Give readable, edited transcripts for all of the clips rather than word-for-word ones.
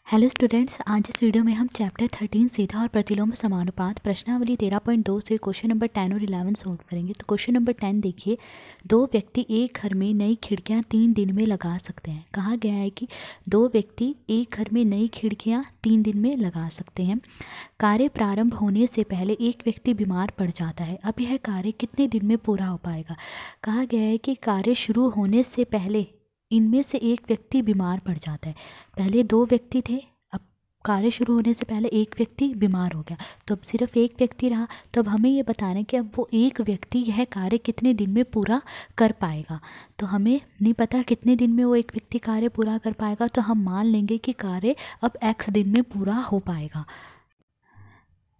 Hello students, आज इस video में हम चैप्टर 13 सीधा और प्रतिलोम समानुपात प्रश्नावली 13.2 से क्वेश्चन नंबर 10 और 11 सॉल्व करेंगे। तो क्वेश्चन नंबर 10 देखिए, दो व्यक्ति एक घर में नई खिड़कियां 3 दिन में लगा सकते हैं। कहा गया है कि दो व्यक्ति एक घर में नई खिड़कियां 3 दिन में लगा सकते हैं। कार्य प्रारंभ होने से पहले एक व्यक्ति बीमार पड़ जाता है। अब यह कार्य कितने दिन में पूरा हो पाएगा? कहा गया है कि कार्य शुरू होने से पहले इनमें से एक व्यक्ति बीमार पड़ जाता है। पहले दो व्यक्ति थे, अब कार्य शुरू होने से पहले एक व्यक्ति बीमार हो गया, तो अब सिर्फ एक व्यक्ति रहा। तो अब हमें ये बताना है कि अब वो एक व्यक्ति यह कार्य कितने दिन में पूरा कर पाएगा। तो हमें नहीं पता कितने दिन में वो एक व्यक्ति कार्य पूरा कर पाएगा, तो हम मान लेंगे कि कार्य अब x दिन में पूरा हो पाएगा।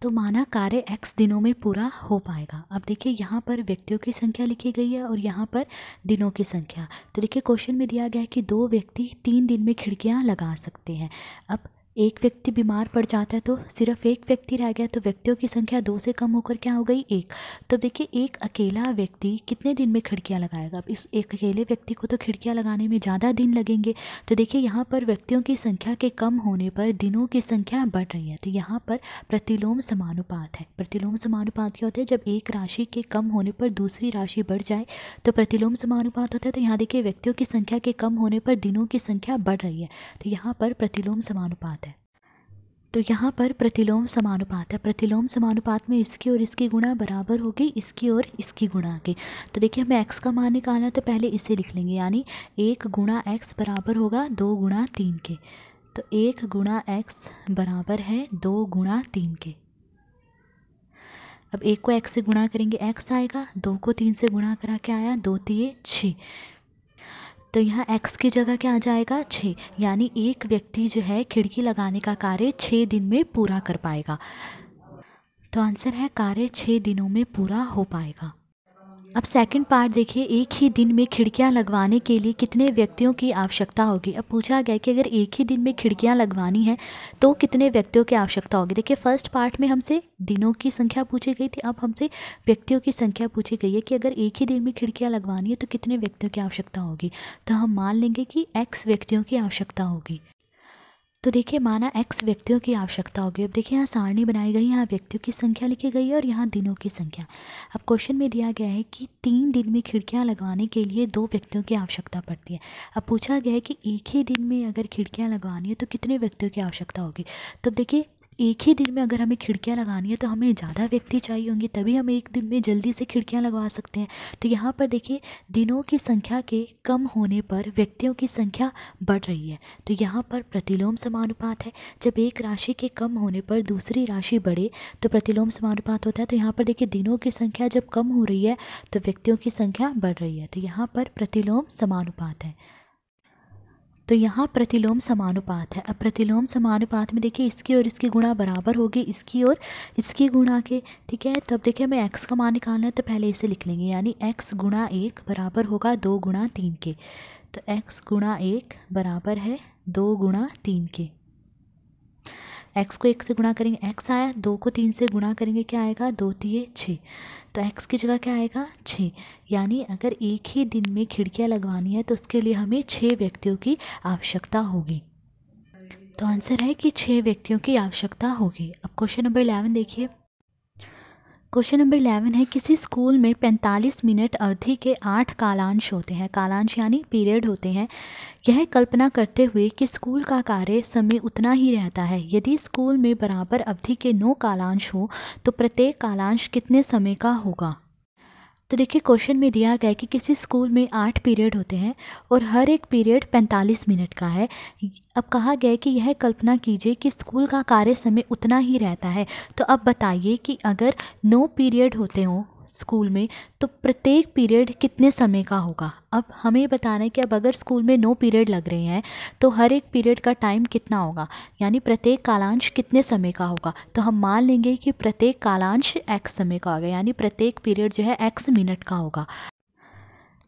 तो माना कार्य x दिनों में पूरा हो पाएगा। अब देखिए यहाँ पर व्यक्तियों की संख्या लिखी गई है और यहाँ पर दिनों की संख्या। तो देखिए क्वेश्चन में दिया गया है कि दो व्यक्ति 3 दिन में खिड़कियाँ लगा सकते हैं। अब एक व्यक्ति बीमार पड़ जाता है तो सिर्फ एक व्यक्ति रह गया, तो व्यक्तियों की संख्या 2 से कम होकर क्या हो गई? 1। तो देखिए एक अकेला व्यक्ति कितने दिन में खिड़कियाँ लगाएगा? अब इस एक अकेले व्यक्ति को तो खिड़कियाँ लगाने में ज़्यादा दिन लगेंगे। तो देखिए यहाँ पर व्यक्तियों की संख्या के कम होने पर दिनों की संख्या बढ़ रही है। तो यहाँ पर प्रतिलोम समानुपात है। प्रतिलोम समानुपात क्या होता है? जब एक राशि के कम होने पर दूसरी राशि बढ़ जाए तो प्रतिलोम समानुपात होता है। तो यहाँ देखिए व्यक्तियों की संख्या के कम होने पर दिनों की संख्या बढ़ रही है, तो यहाँ पर प्रतिलोम समानुपात है। तो यहाँ पर प्रतिलोम समानुपात है। प्रतिलोम समानुपात में इसकी और इसकी गुणा बराबर होगी, इसकी और इसकी गुणा की। तो देखिए हमें x का मान निकालना है, तो पहले इसे लिख लेंगे, यानी 1 गुणा x बराबर होगा 2 गुणा 3 के। तो 1 गुणा x बराबर है 2 गुणा 3 के। अब 1 को x से गुणा करेंगे x आएगा, 2 को 3 से गुणा करा के आया 2 3 6। तो यहाँ x की जगह क्या आ जाएगा? 6, यानी एक व्यक्ति जो है खिड़की लगाने का कार्य 6 दिन में पूरा कर पाएगा। तो आंसर है कार्य 6 दिनों में पूरा हो पाएगा। अब सेकंड पार्ट देखिए, एक ही दिन में खिड़कियां लगवाने के लिए कितने व्यक्तियों की आवश्यकता होगी? अब पूछा गया कि अगर एक ही दिन में खिड़कियां लगवानी है तो कितने व्यक्तियों की आवश्यकता होगी। देखिए फर्स्ट पार्ट में हमसे दिनों की संख्या पूछी गई थी, अब हमसे व्यक्तियों की संख्या पूछी गई है कि अगर एक ही दिन में खिड़कियाँ लगवानी है तो कितने व्यक्तियों की आवश्यकता होगी। तो हम मान लेंगे कि x व्यक्तियों की आवश्यकता होगी। तो देखिए माना x व्यक्तियों की आवश्यकता होगी। अब देखिए यहाँ सारणी बनाई गई है, यहाँ व्यक्तियों की संख्या लिखी गई है और यहाँ दिनों की संख्या। अब क्वेश्चन में दिया गया है कि 3 दिन में खिड़कियाँ लगवाने के लिए 2 व्यक्तियों की आवश्यकता पड़ती है। अब पूछा गया है कि एक ही दिन में अगर खिड़कियाँ लगवानी है तो कितने व्यक्तियों की आवश्यकता होगी। तो देखिए एक ही दिन में अगर हमें खिड़कियाँ लगानी है तो हमें ज़्यादा व्यक्ति चाहिए होंगे, तभी हम एक दिन में जल्दी से खिड़कियाँ लगवा सकते हैं। तो यहाँ पर देखिए दिनों की संख्या के कम होने पर व्यक्तियों की संख्या बढ़ रही है। तो यहाँ पर प्रतिलोम समानुपात है। जब एक राशि के कम होने पर दूसरी राशि बढ़े तो प्रतिलोम समानुपात होता है। तो यहाँ पर देखिए दिनों की संख्या जब कम हो रही है तो व्यक्तियों की संख्या बढ़ रही है। तो यहाँ पर प्रतिलोम समानुपात है। तो यहाँ प्रतिलोम समानुपात है। अब प्रतिलोम समानुपात में देखिए इसकी और इसकी गुणा बराबर होगी, इसकी और इसकी गुणा के। ठीक है, तो अब देखिए हमें x का मान निकालना है, तो पहले इसे लिख लेंगे, यानी x गुणा 1 बराबर होगा 2 गुणा 3 के। तो x गुणा 1 बराबर है 2 गुणा 3 के। x को 1 से गुणा करेंगे x आया, 2 को 3 से गुणा करेंगे क्या आएगा? 2 3 6। तो x की जगह क्या आएगा? 6। यानी अगर एक ही दिन में खिड़कियां लगवानी है तो उसके लिए हमें 6 व्यक्तियों की आवश्यकता होगी। तो आंसर है कि 6 व्यक्तियों की आवश्यकता होगी। अब क्वेश्चन नंबर 11 देखिए। क्वेश्चन नंबर 11 है, किसी स्कूल में 45 मिनट अवधि के 8 कालांश होते हैं। कालांश यानी पीरियड होते हैं। यह कल्पना करते हुए कि स्कूल का कार्य समय उतना ही रहता है। यदि स्कूल में बराबर अवधि के 9 कालांश हो तो प्रत्येक कालांश कितने समय का होगा? तो देखिए क्वेश्चन में दिया गया है कि किसी स्कूल में 8 पीरियड होते हैं और हर एक पीरियड 45 मिनट का है। अब कहा गया है कि यह कल्पना कीजिए कि स्कूल का कार्य समय उतना ही रहता है। तो अब बताइए कि अगर 9 पीरियड होते हों स्कूल में तो प्रत्येक पीरियड कितने समय का होगा। अब हमें बताना है कि अब अगर स्कूल में 9 पीरियड लग रहे हैं तो हर एक पीरियड का टाइम कितना होगा, यानी प्रत्येक कालांश कितने समय का होगा। तो हम मान लेंगे कि प्रत्येक कालांश x समय का होगा, यानी प्रत्येक पीरियड जो है x मिनट का होगा।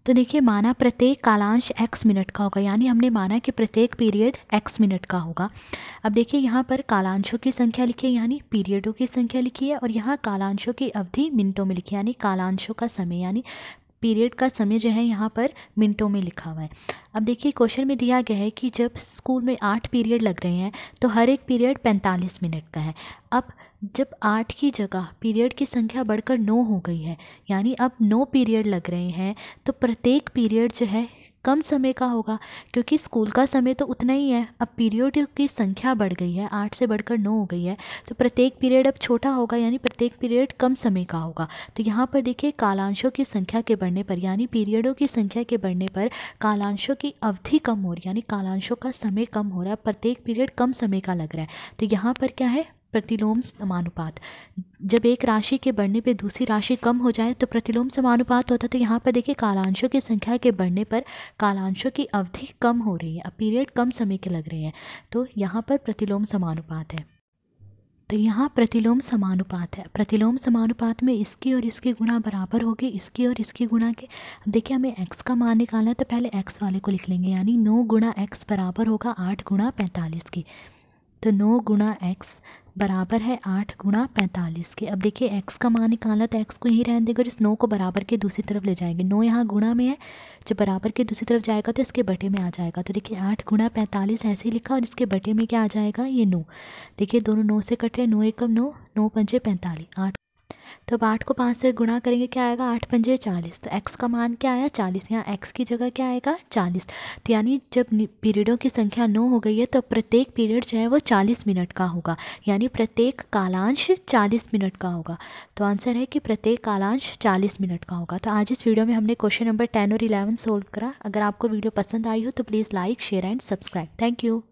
तो देखिए माना प्रत्येक कालांश x मिनट का होगा, यानी हमने माना कि प्रत्येक पीरियड x मिनट का होगा। अब देखिए यहाँ पर कालांशों की संख्या लिखी है, यानी पीरियडों की संख्या लिखी है, और यहाँ कालांशों की अवधि मिनटों में लिखी है, यानी कालांशों का समय, यानी पीरियड का समय जो है यहाँ पर मिनटों में लिखा हुआ है। अब देखिए क्वेश्चन में दिया गया है कि जब स्कूल में 8 पीरियड लग रहे हैं तो हर एक पीरियड 45 मिनट का है। अब जब 8 की जगह पीरियड की संख्या बढ़कर 9 हो गई है, यानी अब 9 पीरियड लग रहे हैं, तो प्रत्येक पीरियड जो है कम समय का होगा, क्योंकि स्कूल का समय तो उतना ही है। अब पीरियड की संख्या बढ़ गई है, 8 से बढ़कर 9 हो गई है, तो प्रत्येक पीरियड अब छोटा होगा, यानी प्रत्येक पीरियड कम समय का होगा। तो यहाँ पर देखिए कालांशों की संख्या के बढ़ने पर, यानी पीरियडों की संख्या के बढ़ने पर कालांशों की अवधि कम हो रही है, यानी कालांशों का समय कम हो रहा है, प्रत्येक पीरियड कम समय का लग रहा है। तो यहाँ पर क्या है, प्रतिलोम समानुपात। जब एक राशि के बढ़ने पे दूसरी राशि कम हो जाए तो प्रतिलोम समानुपात होता है। तो यहाँ पर देखिए कालांशों की संख्या के बढ़ने पर कालांशों की अवधि कम हो रही है, अब पीरियड कम समय के लग रहे हैं, तो यहाँ पर प्रतिलोम समानुपात है। तो यहाँ प्रतिलोम समानुपात है। प्रतिलोम समानुपात में इसकी और इसकी गुणा बराबर होगी, इसकी और इसकी गुणा के। अब देखिए हमें x का मान निकालना है, तो पहले x वाले को लिख लेंगे, यानी 9 गुणा x बराबर होगा 8 गुणा 45 की। तो 9 गुणा x बराबर है 8 गुणा 45 के। अब देखिए x का मान निकालना, तो x को यहीं रहने देंगे और इस 9 को बराबर के दूसरी तरफ ले जाएंगे। 9 यहाँ गुणा में है, जब बराबर के दूसरी तरफ जाएगा तो इसके बटे में आ जाएगा। तो देखिए 8 गुणा 45 ऐसे ही लिखा और इसके बटे में क्या आ जाएगा, ये 9। देखिए दोनों 9 से कटे, 9 एकम 9, 9 पंजे 45, 8। तो अब 8 को 5 से गुणा करेंगे, क्या आएगा, 8 पंजे 40। तो x का मान क्या आया, 40। यहाँ x की जगह क्या आएगा, 40। तो यानी जब पीरियडों की संख्या 9 हो गई है तो प्रत्येक पीरियड जो है वो 40 मिनट का होगा, यानी प्रत्येक कालांश 40 मिनट का होगा। तो आंसर है कि प्रत्येक कालांश 40 मिनट का होगा। तो आज इस वीडियो में हमने क्वेश्चन नंबर 10 और 11 सोल्व करा। अगर आपको वीडियो पसंद आई हो तो please like, share and subscribe. Thank you.